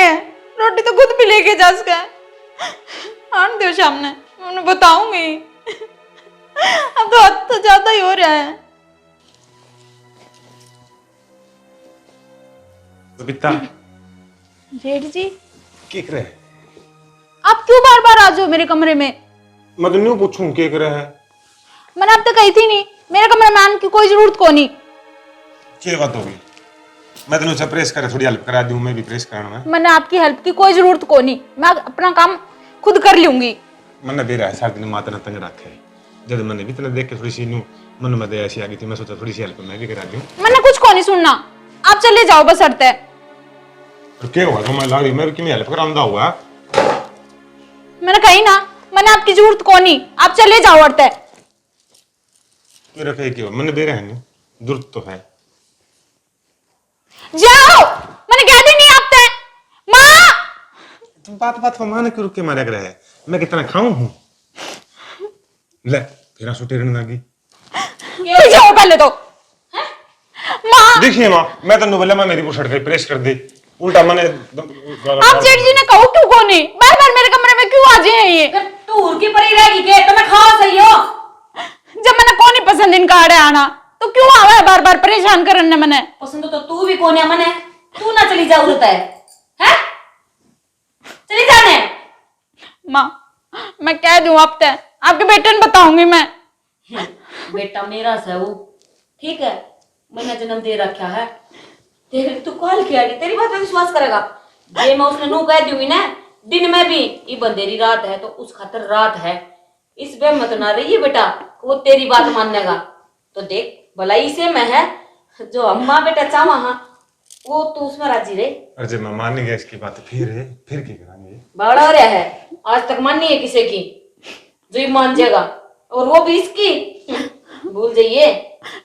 रोटी तो खुद भी लेके जा सके। आन दो सामने मैं उन्हें बताऊंगी। अब तो हद तो ज्यादा ही हो रहा है।
बबीता
जेठ जी
क्या करे
आप क्यों बार बार आ जाओ मेरे कमरे में?
मैं तो न्यू पूछूं क्या करे है।
मैंने अब तक कही थी नहीं मेरे कमरे में आने की कोई जरूरत को नहीं।
क्या बात होगी मैं तेन उसे प्रेस करे थोड़ी हेल्प करा दूं मैं भी प्रेस कराना है।
मैंने आपकी हेल्प की कोई जरूरत को नहीं, मैं अपना काम खुद कर लूंगी।
मैंने बेरा है सारे दिन माता ने तंग रखे जब मैंने भी तेने देख के थोड़ी सी न्यू मन में दया ऐसी आ गई थी मैं सोचा थोड़ी सी हेल्प मैं भी करा दूं।
मैंने कुछ को नहीं सुनना, आप चले जाओ बस हटते।
तो क्या हुआ तो मैं लग रही मैं भी हेल्प करांदा हुआ।
मैंने कही ना मैंने आपकी जरूरत को नहीं, आप चले जाओ हटते।
मेरा कहीं क्यों मैंने बेरा है नहीं जरूरत तो है।
जाओ मैंने कह दी नहीं आप तय माँ।
तुम बात बात पर मान के रुक के मारा कर है मैं कितना खाऊं हूं ले तेरा सुटे रहने लगी।
ये जाओ पहले तो माँ।
देखिए माँ मैं तो बोला मैं मेरी वो सड़क प्रेस कर दे उल्टा मैंने
आप जेठ जी ने कहो क्यों को नहीं, बार बार मेरे कमरे में क्यों आ जाए ये?
तू उड़की पड़ी रहेगी के तो मैं खा सही हो।
जब मैंने को नहीं पसंद इनका आड़े आना तो क्यों आवा है बार बार परेशान करने मैंने?
पसंद तो तू भी कोने मने तू ना चली जा उड़ता है चली जाने।
माँ मैं कह दूं आप तय आपके बेटे ने बताऊंगी मैं।
बेटा मेरा से वो ठीक है मैंने जन्म दे रखा है तेरे तू कॉल किया तेरी बात पे विश्वास करेगा ये मैं उसने नू कह दूंगी ना दिन में भी ये बंदेरी रात है तो उस खातर रात है, इस पे मत ना रही बेटा, वो तेरी बात मानेगा तो देख भलाई से मैं है जो अम्मा बेटा चावा हाँ वो तो उसमें राजी रहे।
और जब मैं मान गया इसकी बात फिर क्या कराएंगे?
बड़ा हो रहा है, आज तक मानी है किसी की जो ये मान जाएगा, और वो भी इसकी भूल जाइए।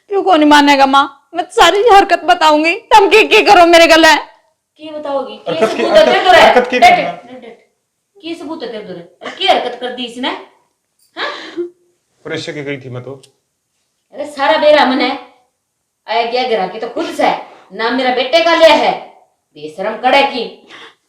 क्यों कौन नहीं मानेगा माँ? मैं तो सारी हरकत बताऊंगी, तुम की करो मेरे गले।
की बताओगी? की
हरकत की-
सबूत है तेरे दुरे?
हरकत की
डेट,
करना।
Date, date. की सबूत है तेरे दुरे? अरे की हरकत कर दी इसने?
प्रेशर की गई थी मैं तो।
अरे सारा बेरा मन है, आया गया गिरा की तो खुद से ना मेरा बेटे का लिया है, बेशरम कड़े की।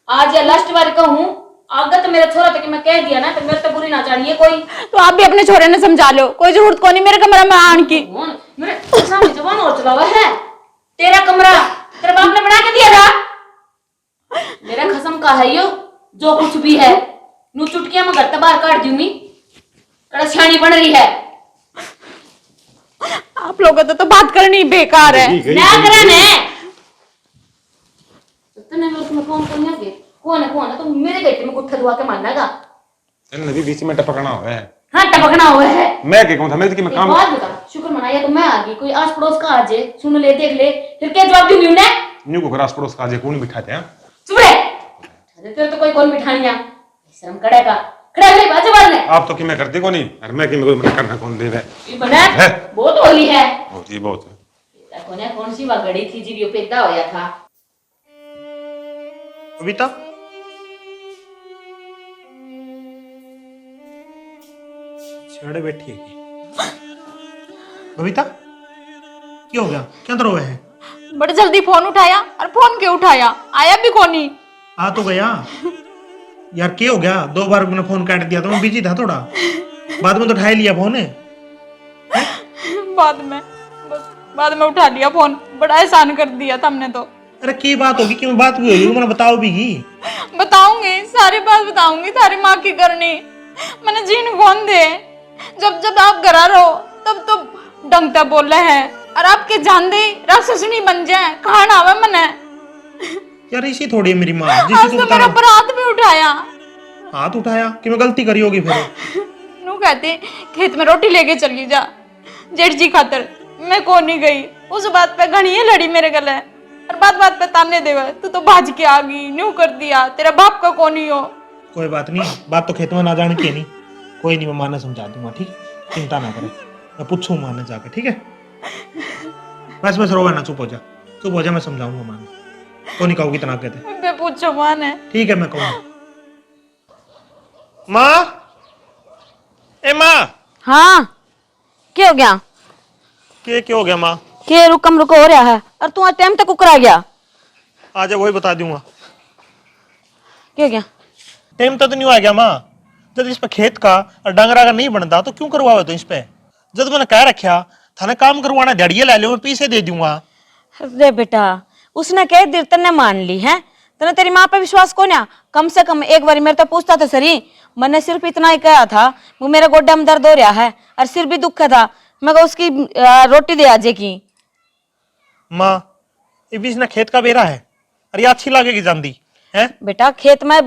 आज या लास्ट बार कहूँ आगे तो मेरा छोरा तक मैं कह दिया ना तो मेरे तो बुरी ना जानिए कोई।
तो आप भी अपने छोरे ने समझा लो, कोई जरूरत को नहीं मेरे कमरा में आने की।
कौन मेरे सामने जवान और चला हुआ है? तेरा कमरा तेरे बाप ने बना के दिया था? मेरा खसम का है यो, जो कुछ भी है नू चुटकियां में घर बाहर काट दूंगी, कड़ा सियानी बन रही है।
आप लोगों तो बात करनी बेकार है।
ना करने तने में उसमें कौन है तो मेरे बेटे में गुट्ठा दुआ के मारनागा।
नदी बीच में टपकना हुआ है।
हाँ टपकना हुआ है।
मैं क्या कहूँ था मैं कि मैं
एक
काम
बात बता, शुक्र मनाया तो मैं आ गई, कोई आस पड़ोस का आ जाए सुन ले देख ले फिर क्या जवाब दूंगी उन्हें?
न्यू को ग्रास पड़ोस का कौन बिठाते हैं?
चुप रहे, तेरे तो कोई कौन बिठानिया शर्म कड़े का खड़ा ले बाजू वाले।
आप तो कि मैं करती को नहीं, और मैं कि मैं मना करना कौन दे है?
ये बना
है?
बहुत होली है।
बहुत ही बहुत है।
कौन सी वागड़ी थी जी जो पैदा होया था?
बबीता, छेड़े बैठी है बबीता, क्या हो गया? क्या तरह है?
बड़े जल्दी फोन उठाया, और फोन क्यों उठाया? आया भी कौन ही?
आ तो गया यार, क्या हो गया? 2 बार मैंने फोन काट दिया, तो मैं बिजी था थोड़ा, बाद में तो उठा ही लिया फोन है।
बाद में उठा लिया फोन, बड़ा एहसान कर दिया था हमने तो।
अरे की बात होगी, क्यों बात भी होगी, मैंने बताओ भी की।
बताऊंगी, सारी बात बताऊंगी, सारी माँ की करनी। मैंने जीन फोन दे, जब आप घर रहो तब तो डंगता बोल रहे हैं, और आपके जान दे राक्षसनी बन जाए कहा ना आवे मने।
यार इसी थोड़ी है मेरी माँ,
आज
जिसे
तो
तू
मेरा
बता।
पर हाथ भी उठाया।
हाथ उठाया कि मैं गलती करी होगी फिर?
नू कहते खेत में रोटी लेके चली जा जेठ जी खातर, मैं को नहीं गई। उस बात पे घनी लड़ी मेरे गले, और बात पे ताने देवे, तू तो भाज के आ गई, न्यू कर दिया, तेरा बाप का कौन ही हो।
कोई बात नहीं, बात तो खेत में ना जाने की है नहीं, कोई नहीं, मैं माँ ने समझा दूंगा, ठीक? चिंता ना करे, मैं पूछूं माँ ने जाके, ठीक है? बस रोवा ना, चुप हो जा, मैं समझाऊंगा माँ ने, तो नहीं कहोगी तना कहते।
मैं पूछो माँ ने।
ठीक है, मैं कहूँगा। माँ, ए माँ।
हाँ क्या हो गया?
क्या हो गया माँ?
के रुकम रुको हो रहा है, और तू आज टाइम तक कुकर आ गया?
आजा वही बता दूंगा।
क्या हो गया?
टाइम तो नहीं आ गया माँ, जब इस पे खेत का और डंगरा का नहीं बनता तो क्यों करवाओ तो इस पे? जब मैंने कह रखा थाने काम करवाना, दिहाड़ियाँ ले लो, मैं पैसे दे दूंगा।
अरे बेटा उसने कह दी तने मान ली है, तने तेरी माँ पे विश्वास को ना? कम से कम एक बार मेरे तो पूछता था सरी, मैंने सिर्फ इतना ही कहा था वो मेरे गोड्डा में दर्द हो रहा है और सिर भी दुख था, मैं उसकी रोटी दे आजे की।
माँ ये बीच ना खेत का बेरा है, अरे अच्छी लगेगी जानदी है?
बेटा खेत में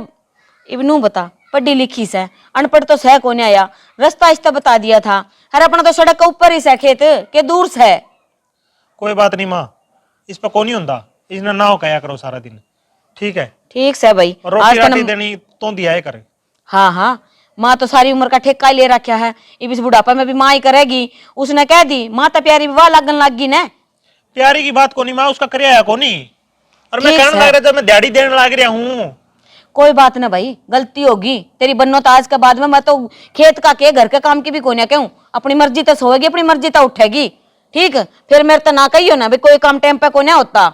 इबनू बता पढ़ी लिखी से, अनपढ़ तो सह कोने आया, रास्ता इस्ता बता दिया था, अरे अपना तो सड़क के ऊपर ही से खेत के दूर से।
कोई बात नहीं माँ, इस पर कौन नहीं होता, इसने ना हो कया करो सारा दिन, ठीक है?
ठीक से भाई,
और रोटी राटी देनी तो दिया है करे।
हाँ हाँ, माँ तो सारी उम्र का ठेका ही ले रखा है, इस बुढ़ापा में भी माँ ही करेगी। उसने कह दी माता प्यारी विवाह लगन लग गई ने।
प्यारी की बात को नहीं माँ, उसका करे आया को नहीं, और मैं
ठीक
कहने
है।
लग रहा था मैं दिहाड़ी देने लग रहा हूँ।
कोई बात ना भाई, गलती होगी तेरी बन्नो तो आज के बाद में, मैं तो खेत का के घर के काम की भी कोई क्यों, अपनी मर्जी तो सोएगी, अपनी मर्जी तो उठेगी, ठीक? फिर मेरे तो ना कहियो ना भाई, कोई काम टाइम पे कोई होता।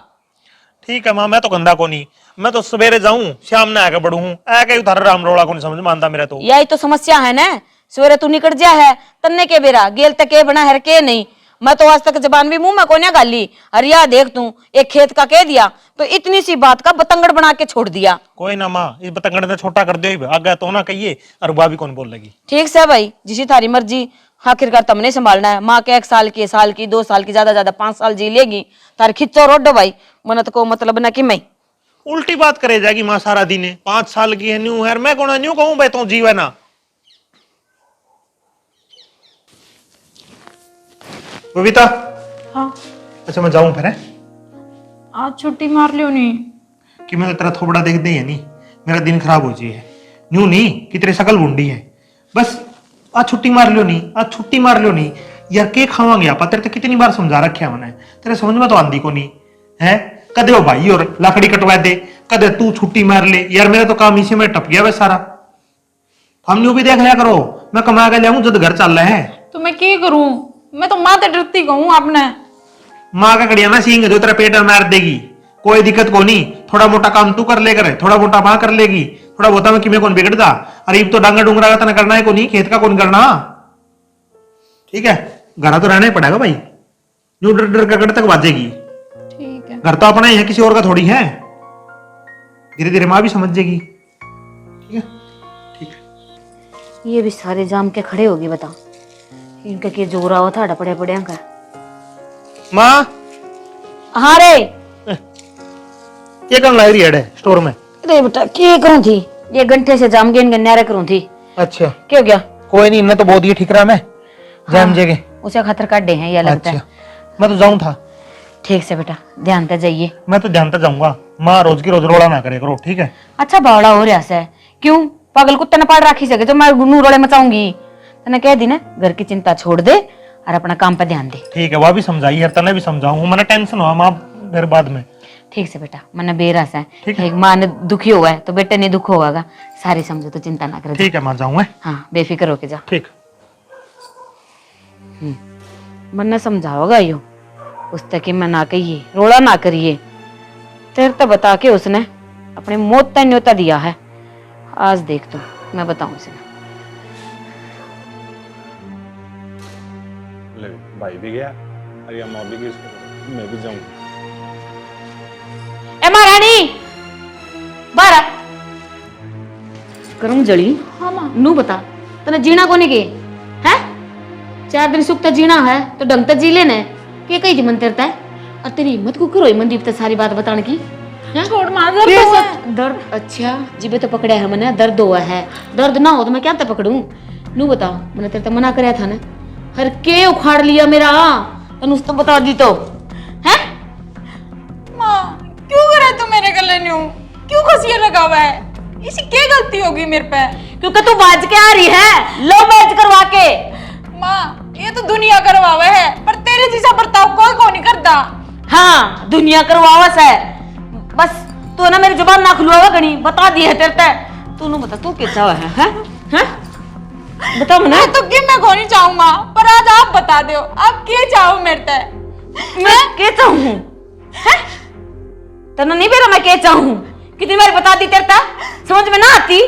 ठीक है माँ, मैं तो गंदा को नहीं, मैं तो सवेरे जाऊं शाम ने आके बढ़ू, आके उधर राम रोड़ा को नहीं समझ मानता मेरा तो।
यही तो समस्या है ना, सवेरे तू निकट जा है तन्ने के बेरा गेल तक के बना है के नहीं। मैं तो आज तक जबान भी मुंह में कोने गाली, अरे यार देख तू एक खेत का कह दिया तो इतनी सी बात का बतंगड़ बना के छोड़ दिया।
कोई ना माँ, इस बतंगड़ ने छोटा कर दे, आगे तो ना कहिए, और भाभी कौन बोल लगी।
ठीक से भाई, जिसी थारी मर्जी, आखिरकार तुमने संभालना है। माँ के 1 साल की 2 साल की ज्यादा 5 साल जी लेगी, तार खिच्चो रोड भाई, मन तो को मतलब ना कि मैं।
उल्टी बात करे जाएगी माँ सारा दिन है। 5 साल की है न्यू है, मैं कौन न्यू कहूं भाई तो जीवन ना। बबीता,
हाँ
अच्छा मैं जाऊं फिर है?
आज छुट्टी मार लियो नहीं
कि मैं तो तेरा थोबड़ा देख दे है नहीं, मेरा दिन खराब हो जाए न्यू नहीं कि तेरी शकल बूंदी है। बस आज छुट्टी मार लियो नहीं, आज छुट्टी मार लियो नहीं यार। के खावांगे आप? तेरे तो कितनी बार समझा रखे मैंने, तेरे समझ में तो आंधी को नहीं है। कदे वो भाई और लकड़ी कटवा दे, कदे तू छुट्टी मार ले यार। मेरा तो काम इसी में टप गया वै सारा। हम न्यू भी देख लिया करो, मैं कमा के लाऊं जब घर चल रहा है।
तो मैं क्या करूं? मैं तो माँ तो डरती कहूँ आपने।
माँ का कड़िया ना सींग जो तेरा पेट मार देगी, कोई दिक्कत को नहीं। थोड़ा मोटा काम तू कर ले करे, थोड़ा मोटा माँ कर लेगी, थोड़ा बोता में कि मैं कौन बिगड़ता। अरे इब तो डांगा डूंगरा का तना करना है को नहीं, खेत का कौन करना। ठीक है, घर तो रहना ही पड़ेगा भाई, जो डर डर कर तक बाजेगी।
ठीक है।
घर तो अपना ही है, किसी और का थोड़ी है। धीरे धीरे माँ भी समझ जाएगी। ठीक है, ठीक है।
ये भी सारे जाम के खड़े होगी, बता इनका क्या जोरा हुआ था पड़े पड़े का।
माँ
हाँ रे,
ये कौन लाई रही है स्टोर में?
अरे बेटा क्या करूं थी, ये घंटे से जाम के न्यारे करूं थी।
अच्छा
क्यों क्या?
कोई नहीं, इन्हें तो बहुत ही ठीक रहा मैं जाम जगह।
उसे खतर काटे हैं ये लगता है।
अच्छा मैं तो जाऊं था।
ठीक से बेटा ध्यान से जाइए।
मैं तो जानता जाऊंगा, माँ रोज की रोज रोड़ा ना करे करो, ठीक है?
अच्छा बावड़ा हो रहा है क्यों? पागल कुत्ते ने पाड़ राखी सके जो मैं गुन्नू रोड़े मचाऊंगी। तने कह दी ना घर की चिंता छोड़ दे और अपना काम पे ध्यान दे।
ठीक है, वह भी समझाई यार, तने भी समझाऊं। मैंने टेंशन हुआ माँ मेरे बाद में।
ठीक से बेटा, मैंने बेरस है।
ठीक है।
एक माँ ने दुखी हुआ है तो बेटे ने दुख होगा। सारी समझो तो चिंता ना करे।
ठीक है माँ, जाऊं?
हाँ बेफिक्र होके जा।
ठीक।
मन्ने समझाओगा यो उस तक मैं ना कहिए, रोड़ा ना करिए। तेरे तो बता के उसने अपने मौत तक न्योता दिया है। आज देख तू, मैं बताऊं उसे।
भाई भी गया, अरे माँ भी गई, मैं भी जाऊं।
ए महारानी बारा करूं जड़ी।
हाँ माँ।
नू बता तने जीना कोनी के है? 4 दिन सुख तो जीना है तो ढंग तो जी लेने के कही थी मन तेरता है। और तेरी हिम्मत को करो मनदीप तो सारी बात बताने की है?
छोड़ माँ, दर्द तो है।
दर्द? अच्छा जिबे तो पकड़ा है मैंने, दर्द हुआ है। दर्द ना हो तो मैं क्या तो पकड़ूं? नू बता, मैंने तेरे तो मना कराया था ना। हर के उखाड़ लिया मेरा, तन उस तो बता दी तो है।
माँ क्यों करे तू मेरे गले न्यू? क्यों खसिया लगा हुआ है? इसी क्या गलती होगी मेरे पे?
क्योंकि तू बाज के आ रही है लो मैच करवा के।
माँ ये तो दुनिया करवावे है, पर तेरे जैसा बर्ताव कोई नहीं करता।
हाँ दुनिया करवावस है, बस तू ना मेरी जुबान ना खुलवावा गणी। बता दी है तेरे ते। तू नु बता तू क्या चाहा है? हैं? बता मना।
मैं तो कि मैं को नहीं चाहूँ माँ, पर आज आप बता दो आप क्या चाहो मेरे ते?
मैं क्या चाहूँ? तने नहीं बेरा मैं क्या चाहूँ? कितनी बार बता दी तेरे ता, समझ में ना आती?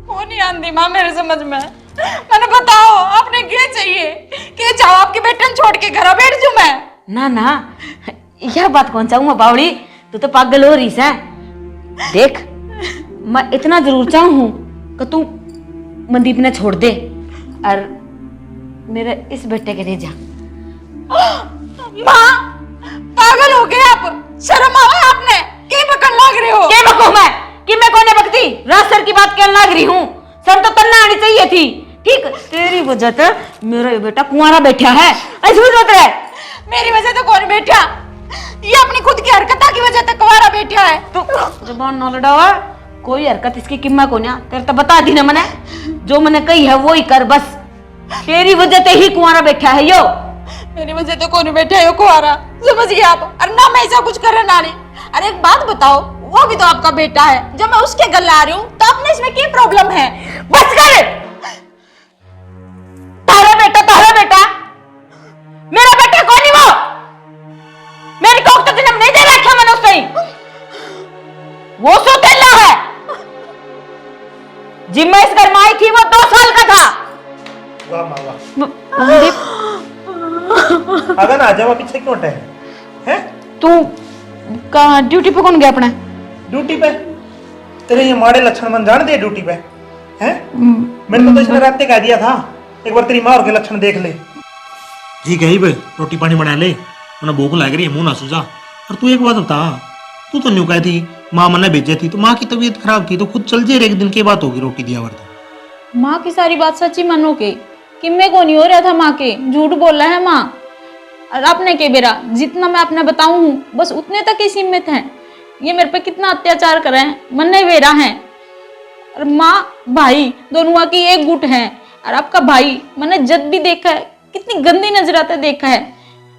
वो नहीं आती माँ मेरे समझ में। मैंने बताओ आपने क्या चाहिए? क्या चाहो? आपके बेटे ने छोड़ के घर बैठ जू मैं?
ना ना यह बात कौन चाहूँ बावड़ी, तू तो पागल हो रही है। देख मैं इतना जरूर चाहूँ कि तू मनदीप ने छोड़ दे और मेरे इस बेटे के ले जा।
माँ पागल हो गए आप? शर्म आवा आपने? क्या बकन लाग रहे हो?
क्या बकूं मैं? कि मैं कोने बकती? रात सर की बात कहने लग रही हूँ। सर तो तन्ना आनी चाहिए थी। ठीक तेरी वजह से मेरा बेटा कुंवारा बैठा है, ऐसे भी सोच रहे।
मेरी वजह तो कौन बैठा? ये अपनी खुद की हरकत की वजह से कुंवारा बैठा है।
तो जुबान न लड़ावा, कोई हरकत इसकी किम्मा को ना। तेरे तो बता दी ना मैंने, जो मैंने कही है वो ही कर बस। तेरी वजह से ही कुंवारा बैठा है यो।
मेरी वजह तो कौन बैठा है यो कुंवारा, समझिए आप। और ना मैं ऐसा कुछ करने ना रही। अरे एक बात बताओ, वो भी तो आपका बेटा है। जब मैं उसके गले आ रही हूँ तो आपने इसमें क्या प्रॉब्लम है?
बस कर। तारा बेटा मेरा बेटा कौन है वो? मेरी कोख तो जन्म नहीं दे रखा मैंने उस पे। वो सोतेला है। जिम में इस घर में आई थी वो 2 साल का था।
वाह माँ वाह। अगर ना जावा पीछे क्यों हटे हैं?
तू कहाँ ड्यूटी पे कौन गया अपने?
ड्यूटी पे? तेरे ये माड़े लक्षण मन जान दे ड्यूटी पे हैं? मैंने तो इसने रात कह दिया था एक बार तेरी माँ और के लक्षण देख ले। ठीक है ही भाई, रोटी पानी बना ले, मैंने भूख लग रही है, मुंह ना सूझा। और तू एक बात बता, तू तो न्यू कहती माँ मन्ने भेजे थी, तो माँ की तबीयत खराब थी तो खुद चल जे, एक दिन के बात होगी रोटी दिया वर्त।
माँ की सारी बात सच्ची मानो के किम्मे को नहीं हो रहा था, माँ के झूठ बोल रहा है माँ। और अपने के बेरा जितना मैं अपने बताऊं हूँ बस उतने तक ही सीमित है। ये मेरे पे कितना अत्याचार कर रहे हैं, मन्ने वेरा है। और माँ भाई दोनों की एक गुट है। और आपका भाई मैंने जब भी देखा है कितनी गंदी नजराते देखा है,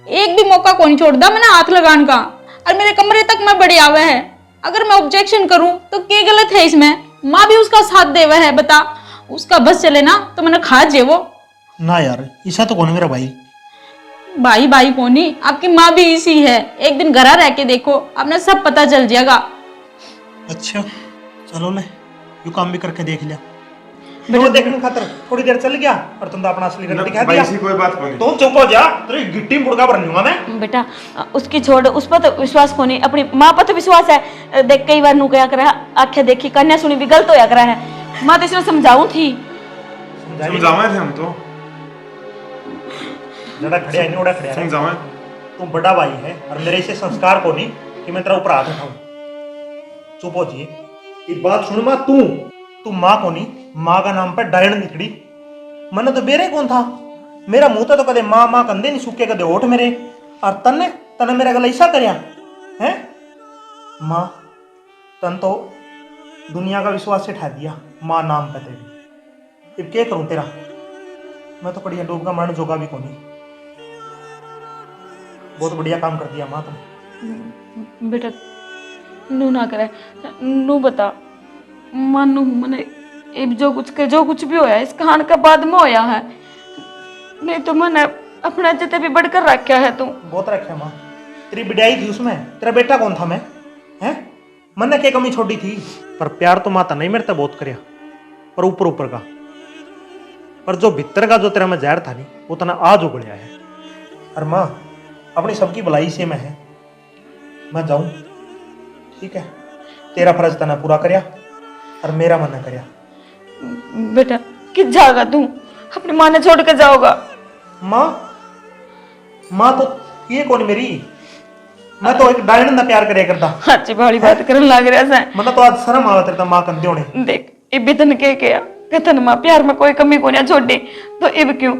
एक भी मौका को नहीं छोड़ता मैंने हाथ लगाने का। और मेरे कमरे तक मैं बड़ी आवे है, अगर मैं ऑब्जेक्शन करूं तो क्या गलत है इसमें? माँ भी उसका साथ देवा है, बता उसका बस चले ना तो मैंने खा जे वो।
ना यार ऐसा तो कौन है मेरा भाई।
भाई भाई कोनी, आपकी माँ भी इसी है। एक दिन घर रह के देखो, आपने सब पता चल जाएगा।
अच्छा चलो ले, यू काम भी करके देख लिया। तो देखने खातर थोड़ी देर चल गया और तुम तो अपना असली रंग दिखा दिया।
ऐसी कोई बात नहीं।
तुम चुप हो जा, तेरी गिट्टी में मुर्गा भर दूंगा मैं।
बेटा उसकी छोड़, उस पर तो विश्वास को नहीं, अपनी माँ पर तो विश्वास है। देख कई बार नू क्या करा, आंखें देखी कन्या सुनी भी गलत होया करा है। माँ तो इसने समझाऊं थी,
समझावे थे हम तो,
जड़ा खड़िया नहीं उड़ा खड़िया।
समझावे।
तू बड़ा भाई है और मेरे ऐसे संस्कार को नहीं कि मैं तेरा ऊपर हाथ उठाऊं। चुप हो जी, ये बात सुन मां, तू मां को नहीं, मां का नाम पर डायन निकली। मैंने तो बेरे कौन था, मेरा मुंह तो कदे मां मां कंधे नहीं सूखे, कदे होठ मेरे। और तने मेरा गला ऐसा करया है? मां तन तो दुनिया का विश्वास से ठा दिया मां नाम पे तेरी। अब क्या करूं तेरा, मैं तो बढ़िया डूब का मरण जोगा भी को नहीं। बहुत बढ़िया काम कर दिया मां तुम।
बेटा नू ना करे, नू बता मानू मने अब जो कुछ भी होया इस कहानी का बाद में होया है, नहीं तो मैंने अपना जते भी बढ़कर रखा है। तू
बहुत रखा माँ, तेरी बिडाई थी उसमें, तेरा बेटा कौन था मैं? हैं मन ने क्या कमी छोड़ी थी? पर प्यार तो माता नहीं मेरे तो बहुत करया, पर ऊपर ऊपर का। पर जो भीतर का जो तेरा में जहर था नहीं वो तना आज उगड़िया है। और माँ अपनी सबकी भलाई से मैं है, मैं जाऊं ठीक है, तेरा फर्ज तना पूरा करया और मेरा मन न करया।
बेटा किस जाएगा तू, अपनी माँ ने छोड़ कर जाओगा?
माँ तो ये कौन मेरी, मैं तो एक डायन ना प्यार करे करता।
अच्छी भारी बात करने लग रहा है।
मन तो आज शर्म आवा तेरे माँ कंधे होने।
देख इब तन के क्या कथन माँ प्यार में कोई कमी को नहीं छोड़ी, तो इब क्यों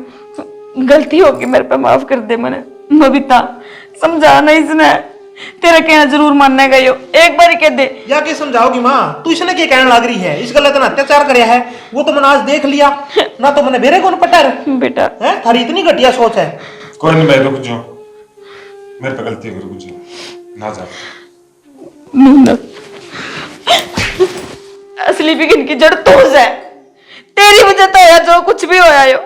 गलती होगी मेरे पे माफ कर दे। मैंने बबीता समझाना इसने, तेरा कहना जरूर मानने गई हो, एक बार ही कह दे।
या के समझाओगी माँ, तू इसने क्या कहने लग रही है? इस गलत ना अत्याचार करया है वो तो मैंने आज देख लिया ना, तो मैंने बेरे कौन पटर
बेटा
है? थारी इतनी घटिया सोच है।
कोई नहीं, मैं रुक जाओ, मेरे पे गलती हो गई, रुक जाओ ना जा।
नूना असली बिगिन की जड़ तो है, तेरी वजह तो है जो कुछ भी होया यो।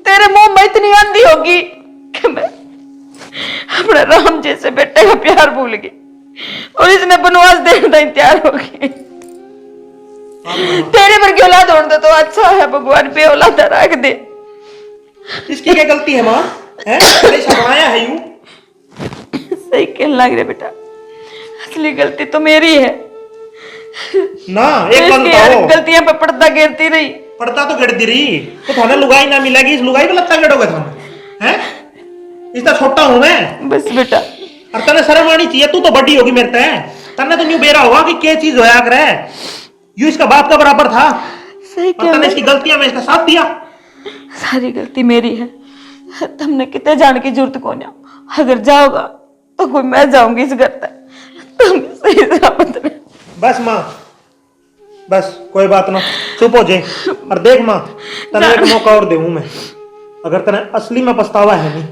तेरे मुंह में इतनी आंधी होगी कि मैं अपने राम जैसे बेटे का प्यार भूल गई और इसने बनवास देने का तैयार हो गई। तेरे पर क्यों औलाद होने तो अच्छा है, भगवान पे औलाद रख दे।
इसकी क्या गलती है माँ? है बनाया है यूं?
सही कहने लग रहे बेटा, असली गलती तो मेरी है
ना। एक बात बताओ,
गलतियां पे पर्दा गिरती रही,
पड़ता तो गिरती रही तो थाने लुगाई ना मिलेगी, इस लुगाई पे लगता गिरोगे तुम हैं? इसका छोटा हूं मैं
बस बेटा।
और तने शर्म आनी चाहिए, तू तो बड़ी होगी मेरे ते, तने तो न्यू बेरा होगा कि क्या चीज होया करे। यू इसका बाप का बराबर था
सही
और तने इसकी गलतियां में इसका साथ दिया।
सारी गलती मेरी है, तुमने कितने जाने की जरूरत को नहीं। अगर जाओगा तो कोई मैं जाऊंगी इस घर तक, तुम सही सलामत रहे।
बस माँ बस कोई बात ना, चुप हो जाए। और देख माँ तने एक मौका और देऊं मैं, अगर तने असली में पछतावा है नहीं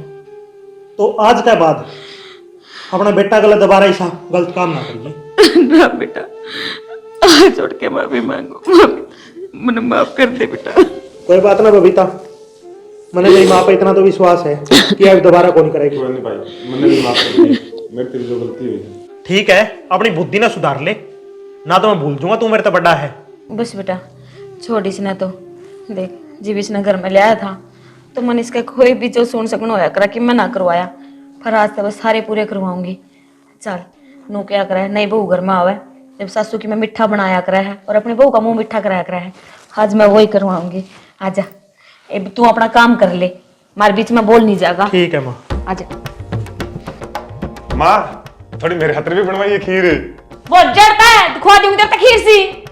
तो आज के बाद अपना बेटा गलत दोबारा ऐसा गलत काम ना करिए।
ना बेटा, हाथ जोड़ के माफी मांगो, मुझे माफ कर दे बेटा।
कोई बात ना बबीता, मैंने मेरी माँ पे इतना तो विश्वास है कि अब दोबारा कौन करेगी।
कोई नहीं भाई, मैंने भी माफ कर दी, मेरी तेरी जो गलती हुई है।
ठीक है, अपनी बुद्धि ना सुधार ले, ना तो मैं भूल जाऊंगा तू मेरे तो बड़ा है।
बस बेटा छोड़ इसने तो, देख जब इसने घर में लाया था तो मन इसका कोई भी जो सुन सकना होया करा कि मैं ना करवाया, पर आज तो बस सारे पूरे करवाऊंगी। चल नू क्या करा है, नई बहू घर में आवे, जब सासू की मैं मिठा बनाया करा है और अपनी बहू का मुंह मिठा कराया करा है, आज मैं वही करवाऊंगी। आजा अब तू अपना काम कर ले, मारे बीच में बोल नहीं जाएगा।
ठीक है माँ।
आजा
माँ थोड़ी मेरे हाथ भी बनवाइए खीर।
बहुत जड़ता है, खुआ दूंगी तेरे तक खीर सी।